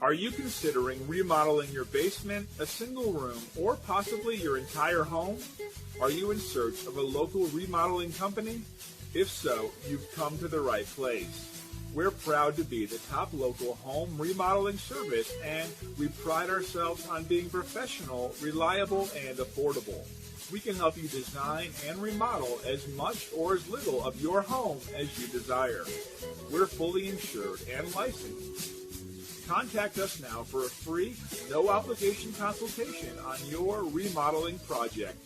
Are you considering remodeling your basement, a single room, or possibly your entire home? Are you in search of a local remodeling company? If so, you've come to the right place. We're proud to be the top local home remodeling service, and we pride ourselves on being professional, reliable, and affordable. We can help you design and remodel as much or as little of your home as you desire. We're fully insured and licensed. Contact us now for a free, no-obligation consultation on your remodeling project.